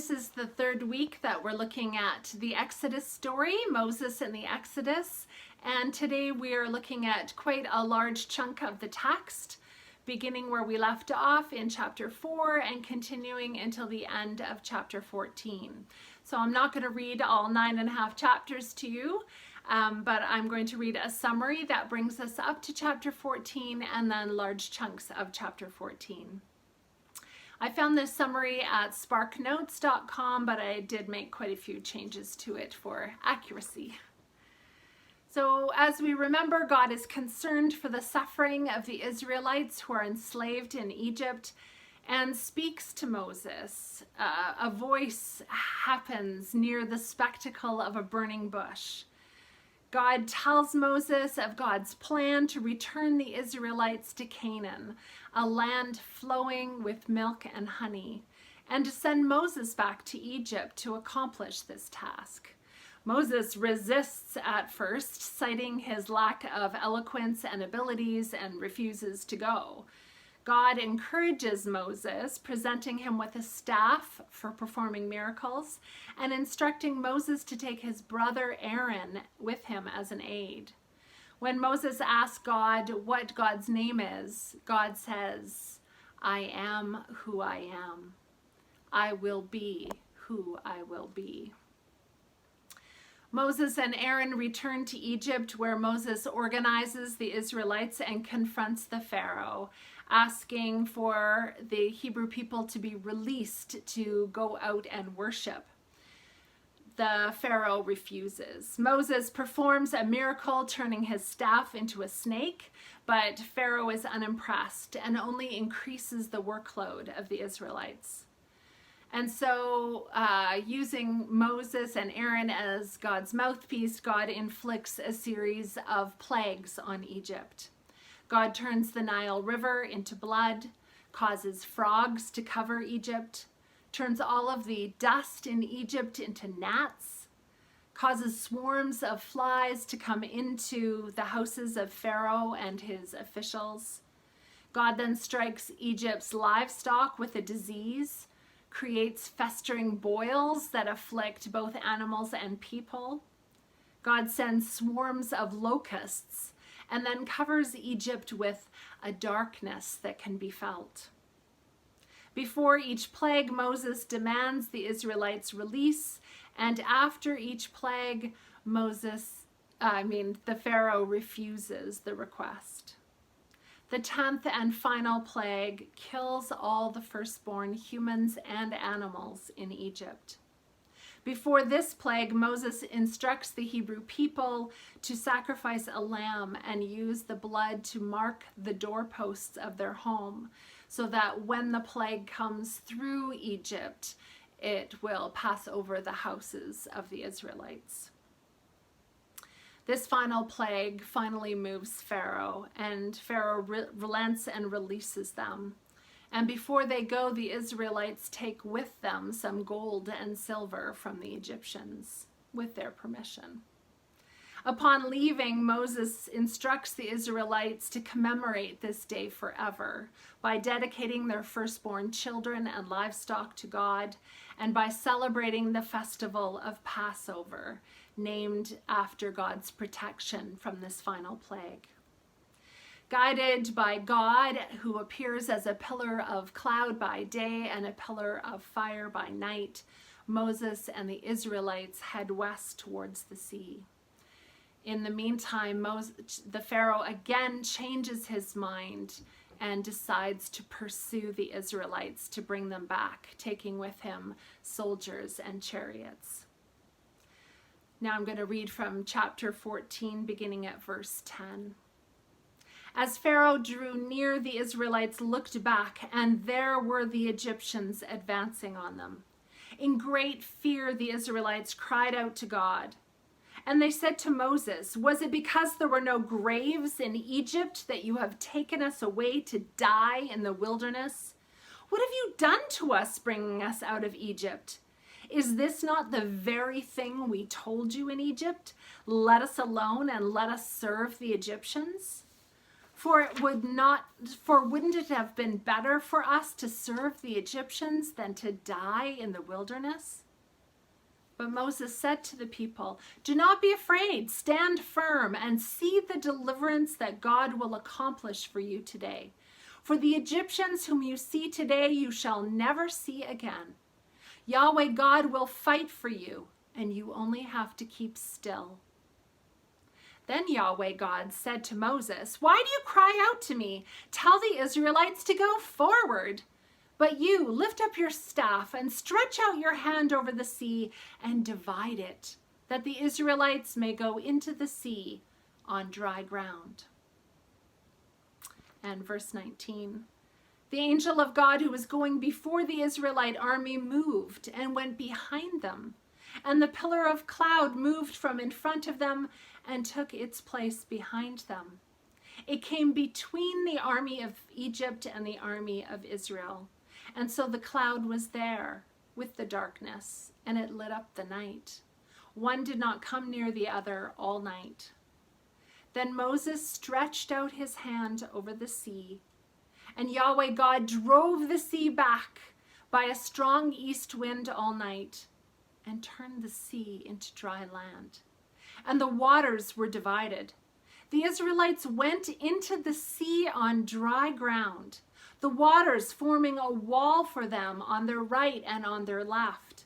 This is the third week that we're looking at the Exodus story, Moses and the Exodus. And today we are looking at quite a large chunk of the text, beginning where we left off in chapter 4 and continuing until the end of chapter 14. So I'm not going to read all 9.5 chapters to you, but I'm going to read a summary that brings us up to chapter 14 and then large chunks of chapter 14. I found this summary at sparknotes.com, but I did make quite a few changes to it for accuracy. So as we remember, God is concerned for the suffering of the Israelites who are enslaved in Egypt and speaks to Moses. A voice happens near the spectacle of a burning bush. God tells Moses of God's plan to return the Israelites to Canaan, a land flowing with milk and honey, and to send Moses back to Egypt to accomplish this task. Moses resists at first, citing his lack of eloquence and abilities, and refuses to go. God encourages Moses, presenting him with a staff for performing miracles and instructing Moses to take his brother Aaron with him as an aid. When Moses asks God what God's name is, God says, "I am who I am. I will be who I will be." Moses and Aaron return to Egypt, where Moses organizes the Israelites and confronts the Pharaoh, asking for the Hebrew people to be released to go out and worship. The Pharaoh refuses. Moses performs a miracle, turning his staff into a snake, but Pharaoh is unimpressed and only increases the workload of the Israelites. And so, using Moses and Aaron as God's mouthpiece, God inflicts a series of plagues on Egypt. God turns the Nile River into blood, causes frogs to cover Egypt, turns all of the dust in Egypt into gnats, causes swarms of flies to come into the houses of Pharaoh and his officials. God then strikes Egypt's livestock with a disease, creates festering boils that afflict both animals and people. God sends swarms of locusts and then covers Egypt with a darkness that can be felt. Before each plague, Moses demands the Israelites' release, and after each plague, the Pharaoh refuses the request. The 10th and final plague kills all the firstborn humans and animals in Egypt. Before this plague, Moses instructs the Hebrew people to sacrifice a lamb and use the blood to mark the doorposts of their home, so that when the plague comes through Egypt, it will pass over the houses of the Israelites. This final plague finally moves Pharaoh, and Pharaoh relents and releases them. And before they go, the Israelites take with them some gold and silver from the Egyptians, with their permission. Upon leaving, Moses instructs the Israelites to commemorate this day forever by dedicating their firstborn children and livestock to God, and by celebrating the festival of Passover, named after God's protection from this final plague. Guided by God, who appears as a pillar of cloud by day and a pillar of fire by night, Moses and the Israelites head west towards the sea. In the meantime, the Pharaoh again changes his mind and decides to pursue the Israelites to bring them back, taking with him soldiers and chariots. Now I'm going to read from chapter 14, beginning at verse 10. As Pharaoh drew near, the Israelites looked back, and there were the Egyptians advancing on them. In great fear, the Israelites cried out to God. And they said to Moses, "Was it because there were no graves in Egypt that you have taken us away to die in the wilderness? What have you done to us, bringing us out of Egypt? Is this not the very thing we told you in Egypt? Let us alone and let us serve the Egyptians? wouldn't it have been better for us to serve the Egyptians than to die in the wilderness? But Moses said to the people, "Do not be afraid, stand firm and see the deliverance that God will accomplish for you today. For the Egyptians whom you see today, you shall never see again. Yahweh God will fight for you, and you only have to keep still." Then Yahweh God said to Moses, "Why do you cry out to me? Tell the Israelites to go forward. But you lift up your staff and stretch out your hand over the sea and divide it, that the Israelites may go into the sea on dry ground." And verse 19, the angel of God who was going before the Israelite army moved and went behind them, and the pillar of cloud moved from in front of them and took its place behind them. It came between the army of Egypt and the army of Israel. And so the cloud was there with the darkness, and it lit up the night. One did not come near the other all night. Then Moses stretched out his hand over the sea, and Yahweh God drove the sea back by a strong east wind all night and turned the sea into dry land. And the waters were divided. The Israelites went into the sea on dry ground, the waters forming a wall for them on their right and on their left.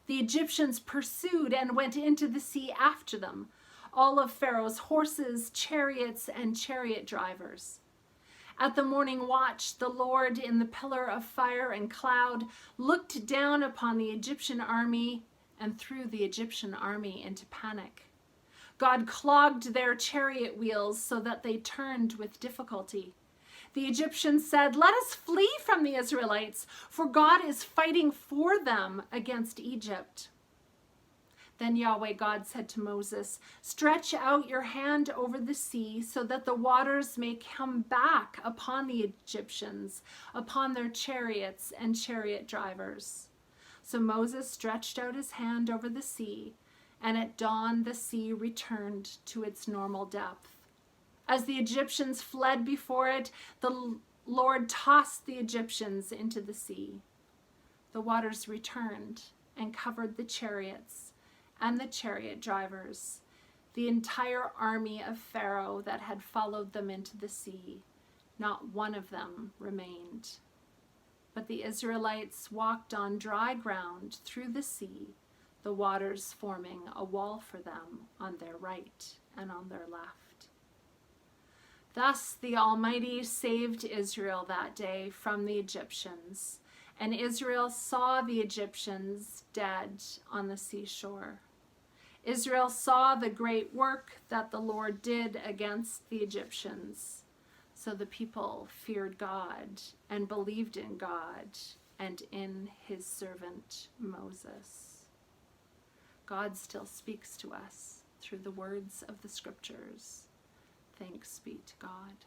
The Egyptians pursued and went into the sea after them, all of Pharaoh's horses, chariots, and chariot drivers. At the morning watch, the Lord in the pillar of fire and cloud looked down upon the Egyptian army and threw the Egyptian army into panic. God clogged their chariot wheels so that they turned with difficulty. The Egyptians said, "Let us flee from the Israelites, for God is fighting for them against Egypt." Then Yahweh God said to Moses, "Stretch out your hand over the sea so that the waters may come back upon the Egyptians, upon their chariots and chariot drivers." So Moses stretched out his hand over the sea, and at dawn the sea returned to its normal depth. As the Egyptians fled before it, the Lord tossed the Egyptians into the sea. The waters returned and covered the chariots and the chariot drivers, the entire army of Pharaoh that had followed them into the sea. Not one of them remained. But the Israelites walked on dry ground through the sea, the waters forming a wall for them on their right and on their left. Thus the Almighty saved Israel that day from the Egyptians, and Israel saw the Egyptians dead on the seashore. Israel saw the great work that the Lord did against the Egyptians. So the people feared God and believed in God and in his servant Moses. God still speaks to us through the words of the scriptures. Thanks be to God.